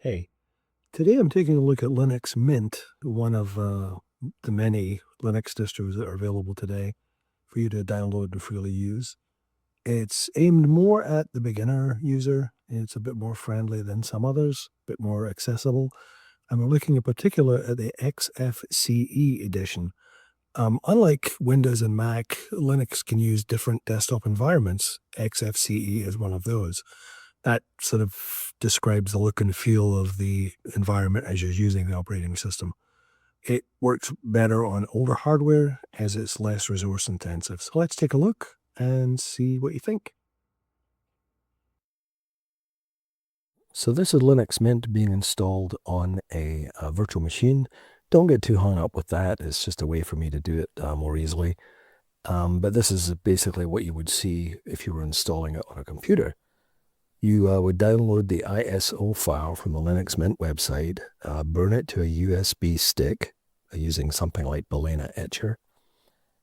Hey, today I'm taking a look at Linux Mint, one of the many Linux distros that are available today for you to download and freely use. It's aimed more at the beginner user. It's a bit more friendly than some others, a bit more accessible. And we're looking in particular at the XFCE Edition. Unlike Windows and Mac, Linux can use different desktop environments. XFCE is one of those. That sort of describes the look and feel of the environment as you're using the operating system. It works better on older hardware as it's less resource intensive. So let's take a look and see what you think. So this is Linux Mint being installed on a virtual machine. Don't get too hung up with that. It's just a way for me to do it more easily. But this is basically what you would see if you were installing it on a computer. You would download the ISO file from the Linux Mint website, burn it to a USB stick using something like Balena Etcher,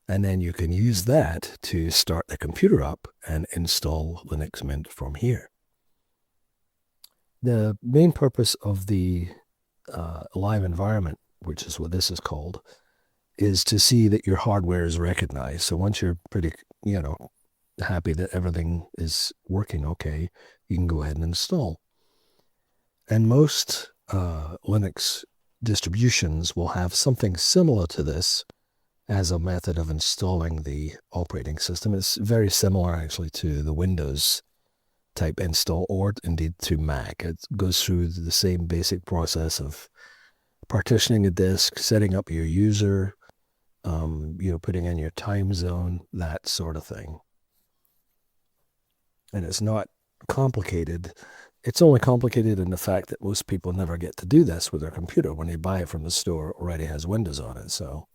and then you can use that to start the computer up and install Linux Mint from here. The main purpose of the live environment, which is what this is called, is to see that your hardware is recognized. So once you're pretty, happy that everything is working okay, you can go ahead and install. And most Linux distributions will have something similar to this as a method of installing the operating system. It's very similar actually to the Windows type install, or indeed to Mac. It goes through the same basic process of partitioning a disk, setting up your user, putting in your time zone, that sort of thing. And it's not complicated. It's only complicated in the fact that most people never get to do this with their computer. When they buy it from the store, it already has Windows on it. So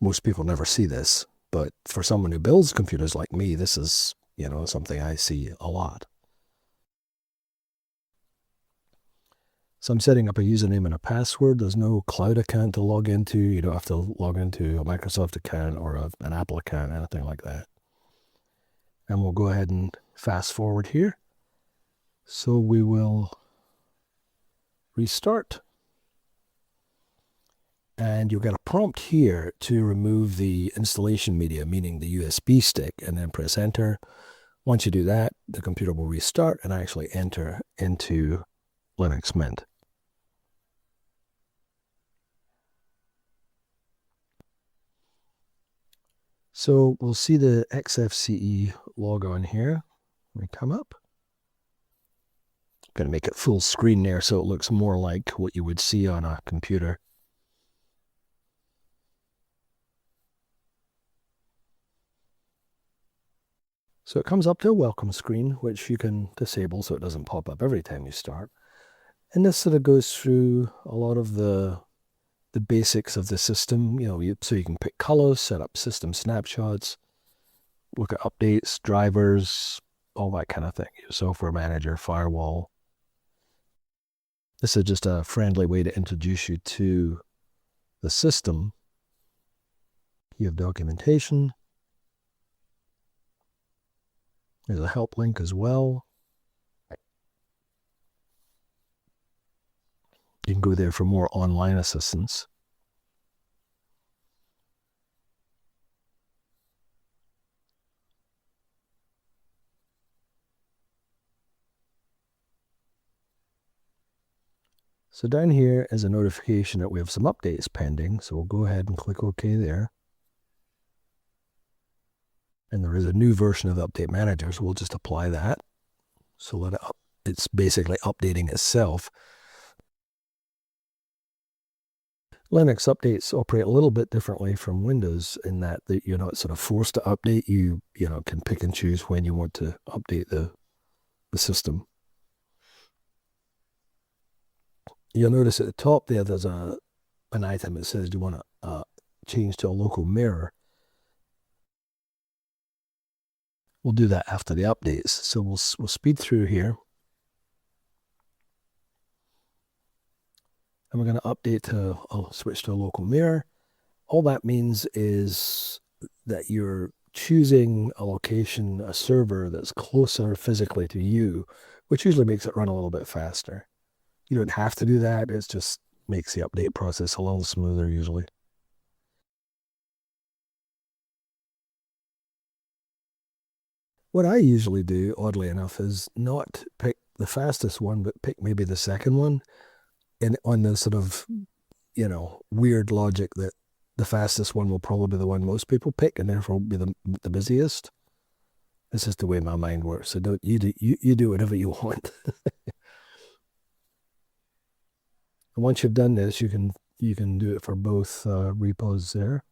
most people never see this. But for someone who builds computers like me, this is, something I see a lot. So I'm setting up a username and a password. There's no cloud account to log into. You don't have to log into a Microsoft account or an Apple account, anything like that. And we'll go ahead and fast forward here. So we will restart. And you'll get a prompt here to remove the installation media, meaning the USB stick, and then press enter. Once you do that, the computer will restart and actually enter into Linux Mint. So we'll see the XFCE logo in here. We come up. I'm going to make it full screen there so it looks more like what you would see on a computer. So it comes up to a welcome screen, which you can disable so it doesn't pop up every time you start. And this sort of goes through a lot of the basics of the system, so you can pick colors, set up system snapshots, look at updates, drivers, all that kind of thing. Your software manager, firewall. This is just a friendly way to introduce you to the system. You have documentation. There's a help link as well. You can go there for more online assistance. So down here is a notification that we have some updates pending. So we'll go ahead and click OK there. And there is a new version of the Update Manager, so we'll just apply that. So let it it's basically updating itself. Linux updates operate a little bit differently from Windows in that you're not sort of forced to update. You can pick and choose when you want to update the system. You'll notice at the top there's an item that says, do you want to change to a local mirror? We'll do that after the updates. So we'll speed through here. And we're going to update to, I'll switch to a local mirror. All that means is that you're choosing a location, a server that's closer physically to you, which usually makes it run a little bit faster. You don't have to do that. It just makes the update process a little smoother usually. What I usually do, oddly enough, is not pick the fastest one, but pick maybe the second one. And on the sort of, weird logic that the fastest one will probably be the one most people pick and therefore be the busiest. This is the way my mind works. So don't you do whatever you want. And once you've done this, you can do it for both repos there.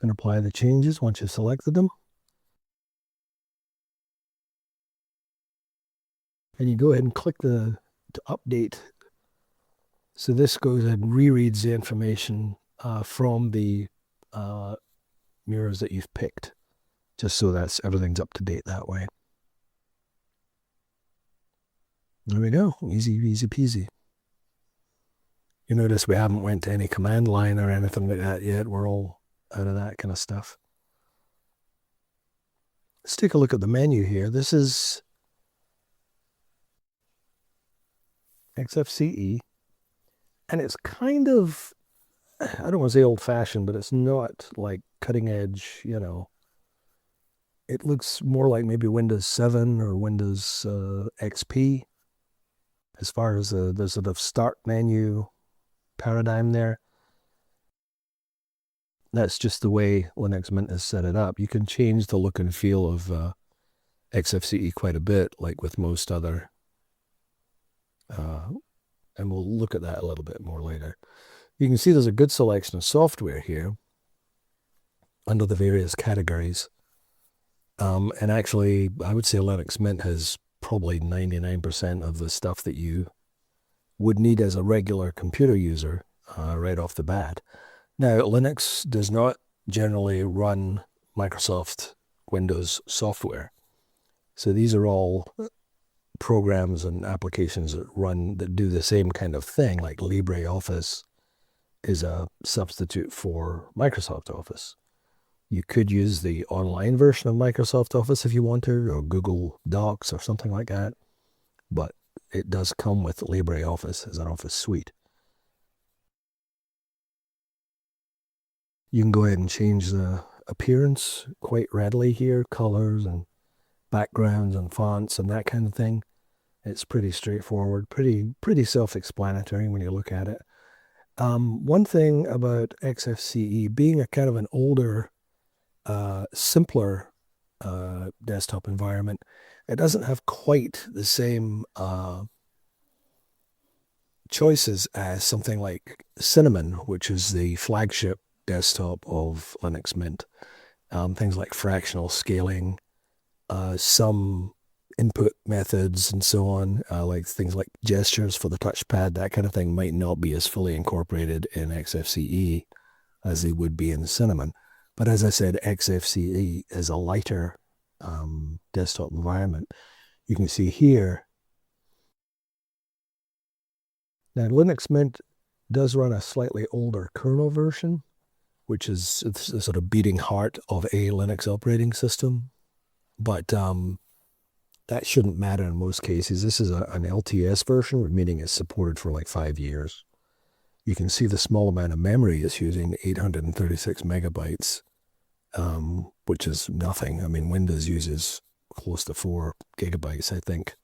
And apply the changes once you've selected them. And you go ahead and click to update. So this goes and rereads the information from the mirrors that you've picked, just so that everything's up to date that way. There we go. Easy, easy peasy. You notice we haven't went to any command line or anything like that yet. We're all out of that kind of stuff. Let's take a look at the menu here. This is XFCE. And it's kind of, I don't want to say old-fashioned, but it's not like cutting edge, It looks more like maybe Windows 7 or Windows XP as far as the sort of start menu paradigm there. That's just the way Linux Mint has set it up. You can change the look and feel of XFCE quite a bit, like with most other and we'll look at that a little bit more later. You can see there's a good selection of software here under the various categories. And actually, I would say Linux Mint has probably 99% of the stuff that you would need as a regular computer user right off the bat. Now, Linux does not generally run Microsoft Windows software. So these are all programs and applications that do the same kind of thing, like LibreOffice is a substitute for Microsoft Office. You could use the online version of Microsoft Office if you wanted, or Google Docs or something like that, but it does come with LibreOffice as an office suite. You can go ahead and change the appearance quite readily here, colors and backgrounds and fonts and that kind of thing. It's pretty straightforward, pretty self-explanatory when you look at it. One thing about XFCE being a kind of an older, simpler desktop environment, it doesn't have quite the same choices as something like Cinnamon, which is the flagship desktop of Linux Mint. Things like fractional scaling, some input methods and so on, like things like gestures for the touchpad, that kind of thing might not be as fully incorporated in XFCE as they would be in Cinnamon. But as I said, XFCE is a lighter desktop environment. You can see here. Now, Linux Mint does run a slightly older kernel version, which is the sort of beating heart of a Linux operating system. But that shouldn't matter in most cases. This is an LTS version, meaning it's supported for like 5 years. You can see the small amount of memory it's using, 836 megabytes, which is nothing. I mean, Windows uses close to 4 gigabytes, I think,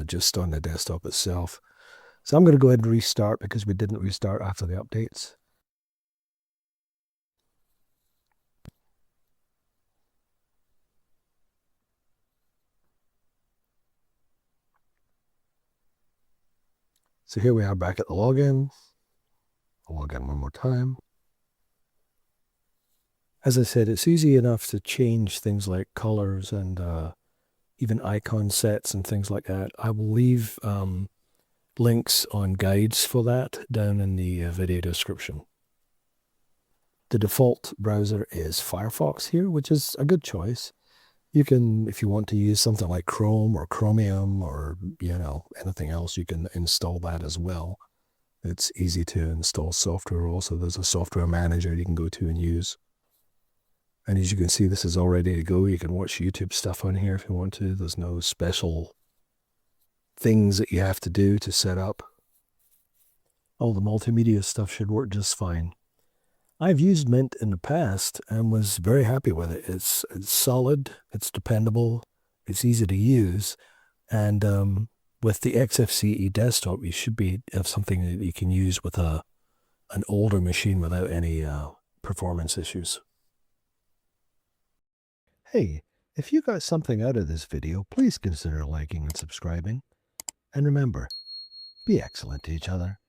just on the desktop itself. So I'm going to go ahead and restart because we didn't restart after the updates. So here we are back at the login. I'll log in one more time. As I said, it's easy enough to change things like colors and even icon sets and things like that. I will leave links on guides for that down in the video description. The default browser is Firefox here, which is a good choice. You can, if you want to use something like Chrome or Chromium or, anything else, you can install that as well. It's easy to install software also. There's a software manager you can go to and use. And as you can see, this is all ready to go. You can watch YouTube stuff on here if you want to. There's no special things that you have to do to set up. Oh, the multimedia stuff should work just fine. I've used Mint in the past and was very happy with it. It's solid, it's dependable, it's easy to use, and with the XFCE desktop, you should have something that you can use with an older machine without any performance issues. Hey, if you got something out of this video, please consider liking and subscribing. And remember, be excellent to each other.